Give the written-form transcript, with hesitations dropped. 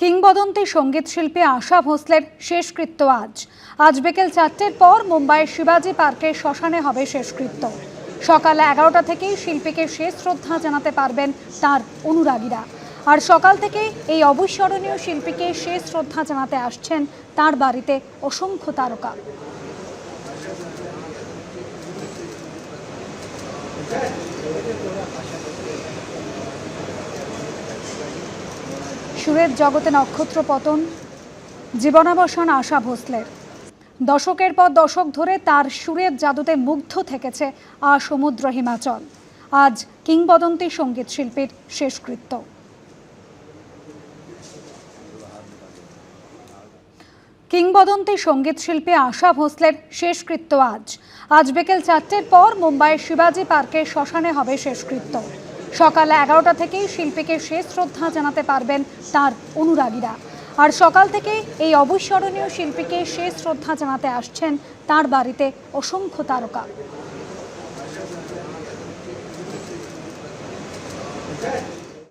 কিংবদন্তি সঙ্গীত শিল্পী আশা ভোঁসলের শেষকৃত্য আজ বিকেল 4টের পর মুম্বাইয়ের শিবাজি পার্কের শ্মশানে হবে শেষকৃত্য। সকাল 11টা থেকেই শিল্পীকে শেষ শ্রদ্ধা জানাতে পারবেন তার অনুরাগীরা। আর সকাল থেকে এই অবিস্মরণীয় শিল্পীকে শেষ শ্রদ্ধা জানাতে আসছেন তার বাড়িতে অসংখ্য তারকা। সুরের জগতে নক্ষত্র পতন, জীবনাবসান আশা ভোঁসলের। দশকের পর দশক ধরে তার সুরের জাদুতে মুগ্ধ থেকেছে সমুদ্র হিমাচল। আজ কিংবদন্তি সঙ্গীত শিল্পীর শেষকৃত্য। কিংবদন্তি সঙ্গীত শিল্পী আশা ভোঁসলের শেষকৃত্য আজ বিকেল 4টের পর মুম্বাইয়ের শিবাজি পার্কের শ্মশানে হবে শেষকৃত্য। সকাল 11টা থেকেই শিল্পীকে শেষ শ্রদ্ধা জানাতে পারবেন তার অনুরাগীরা। আর সকাল থেকে এই অবিস্মরণীয় শিল্পীকে শেষ শ্রদ্ধা জানাতে আসছেন তার বাড়িতে অসংখ্য তারকা।